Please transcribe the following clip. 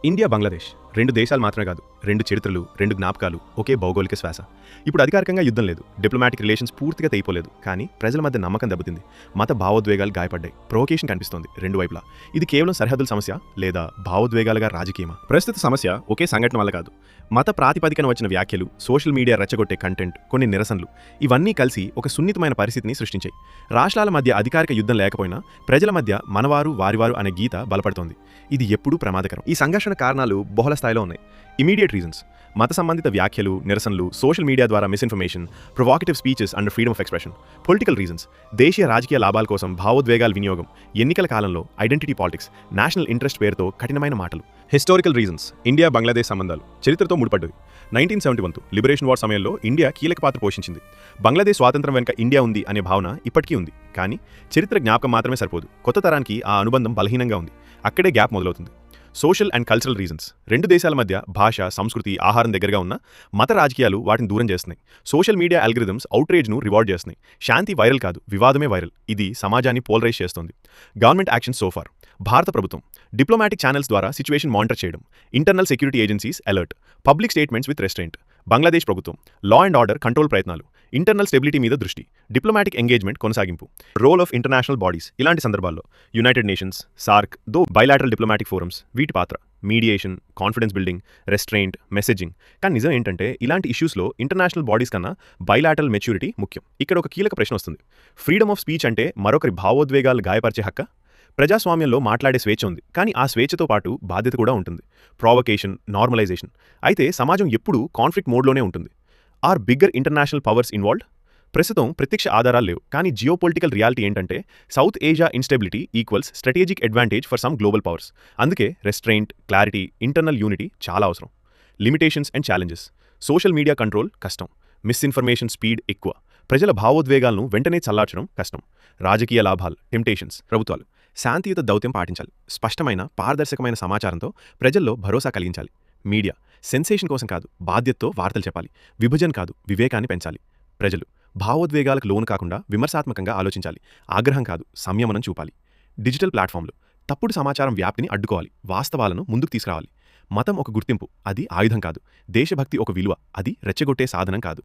India, Bangladesh రెండు దేశాలు మాత్రమే కాదు, రెండు చరిత్రలు, రెండు జ్ఞాపకాలు, ఒకే భౌగోళిక శ్వాస. ఇప్పుడు అధికారికంగా యుద్ధం లేదు, డిప్లొమాటిక్ రిలేషన్స్ పూర్తిగా తెగిపోలేదు, కానీ ప్రజల మధ్య నమ్మకం దెబ్బతింది, మత భావోద్వేగాలు గాయపడ్డాయి, ప్రొవొకేషన్ కనిపిస్తోంది రెండు వైపులా. ఇది కేవలం సరిహద్దుల సమస్య లేదా భావోద్వేగాలుగా రాజకీయమా? ప్రస్తుత సమస్య ఒకే సంఘటన వల్ల కాదు, మత ప్రాతిపదికన వచ్చిన వ్యాఖ్యలు, సోషల్ మీడియా రెచ్చగొట్టే కంటెంట్, కొన్ని నిరసనలు, ఇవన్నీ కలిసి ఒక సున్నితమైన పరిస్థితిని సృష్టించాయి. రాష్ట్రాల మధ్య అధికారిక యుద్ధం లేకపోయినా ప్రజల మధ్య మనవారు వారివారు అనే గీత బలపడుతోంది. ఇది ఎప్పుడూ ప్రమాదకరం. ఈ సంఘర్షణ కారణాలు బహుళ స్థాయిలో ఉన్నాయి. ఇమీడియట్ రీజన్స్: మత సంబంధిత వ్యాఖ్యలు, నిరసనలు, సోషల్ మీడియా ద్వారా misinformation, provocative speeches under freedom of expression. Political reasons: దేశీయ రాజకీయ లాభాల కోసం భావోద్వేగాల వినియోగం, ఎన్నికల కాలంలో ఐడెంటిటీ పాలిటిక్స్, నేషనల్ ఇంట్రెస్ట్ పేరుతో కఠినమైన మాటలు. హిస్టారికల్ రీజన్స్: ఇండియా బంగ్లాదేశ్ సంబంధాలు చరిత్రతో ముడిపడ్డవి. 1971 లిబరేషన్ వార్ సమయంలో ఇండియా కీలక పాత్ర పోషించింది. బంగ్లాదేశ్ స్వాతంత్రం వెనుక ఇండియా ఉంది అనే భావన ఇప్పటికీ ఉంది. కానీ చరిత్ర జ్ఞాపకం మాత్రమే సరిపోదు, కొత్త తరానికి ఆ అనుబంధం బలహీనంగా ఉంది. అక్కడే గ్యాప్ మొదలవుతుంది. సోషల్ అండ్ కల్చరల్ రీజన్స్: రెండు దేశాల మధ్య భాష, సంస్కృతి, ఆహారం దగ్గరగా ఉన్న మత రాజకీయాలు వాటిని దూరం చేస్తున్నాయి. సోషల్ మీడియా అల్గరిథమ్స్ ఔట్రేజ్ను రివార్డ్ చేస్తున్నాయి. శాంతి వైరల్ కాదు, వివాదమే వైరల్. ఇది సమాజాన్ని పోలరైజ్ చేస్తోంది. గవర్నమెంట్ యాక్షన్ సోఫార్: భారత ప్రభుత్వం డిప్లొమాటిక్ ఛానల్స్ ద్వారా సిచ్యువేషన్ మానిటర్ చేయడం, internal security agencies alert, public statements with restraint. Bangladesh ప్రభుత్వం లా అండ్ ఆర్డర్ కంట్రోల్ ప్రయత్నాలు, ఇంటర్నల్ స్టెబిలిటీ మీద దృష్టి, డిప్లొమాటిక్ ఎంగేజ్మెంట్ కొనసాగింపు. రోల్ ఆఫ్ ఇంటర్నేషనల్ బాడీస్: ఇలాంటి సందర్భాల్లో యునైటెడ్ నేషన్స్, సార్క్, దో బైలాటరల్ డిప్లొమాటిక్ ఫోరమ్స్, వీటి పాత్ర mediation, confidence building, restraint, messaging. కానీ నిజం ఏంటంటే ఇలాంటి ఇష్యూస్లో ఇంటర్నేషనల్ బాడీస్ కన్నా బైలాటరల్ మెచ్యూరిటీ ముఖ్యం. ఇక్కడ ఒక కీలక ప్రశ్న వస్తుంది: ఫ్రీడమ్ ఆఫ్ స్పీచ్ అంటే మరొకరి భావోద్వేగాలు గాయపరిచే హక్కా? ప్రజాస్వామ్యంలో మాట్లాడే స్వేచ్ఛ ఉంది, కానీ ఆ స్వేచ్ఛతో పాటు బాధ్యత కూడా ఉంటుంది. Provocation, normalization. అయితే సమాజం ఎప్పుడూ కాన్ఫ్లిక్ట్ మోడ్లోనే ఉంటుంది. Are bigger international powers involved? ప్రస్తుతం ప్రత్యక్ష ఆధారాలు లేవు, కానీ జియోపొలిటికల్ రియాలిటీ ఏంటంటే South Asia instability equals strategic advantage for some global powers. అందుకే రెస్ట్రెయింట్, క్లారిటీ, ఇంటర్నల్ యూనిటీ చాలా అవసరం. Limitations and challenges: social media control కష్టం, మిస్ఇన్ఫర్మేషన్ స్పీడ్ ఎక్కువ, ప్రజల భావోద్వేగాలను వెంటనే చల్లార్చడం కష్టం. రాజకీయ లాభాలు, టెంప్టేషన్స్. ప్రభుత్వాలు శాంతియుత దౌత్యం పాటించాలి, స్పష్టమైన పారదర్శకమైన సమాచారంతో ప్రజల్లో భరోసా కలిగించాలి. మీడియా సెన్సేషన్ కోసం కాదు, బాధ్యతతో వార్తలు చెప్పాలి. విభజన కాదు, వివేకాన్ని పెంచాలి. ప్రజలు భావోద్వేగాలకు లోను కాకుండా విమర్శాత్మకంగా ఆలోచించాలి. ఆగ్రహం కాదు, సంయమనం చూపాలి. డిజిటల్ ప్లాట్ఫామ్లు తప్పుడు సమాచారం వ్యాప్తిని అడ్డుకోవాలి, వాస్తవాలను ముందుకు తీసుకురావాలి. మతం ఒక గుర్తింపు, అది ఆయుధం కాదు. దేశభక్తి ఒక విలువ, అది రెచ్చగొట్టే సాధనం కాదు.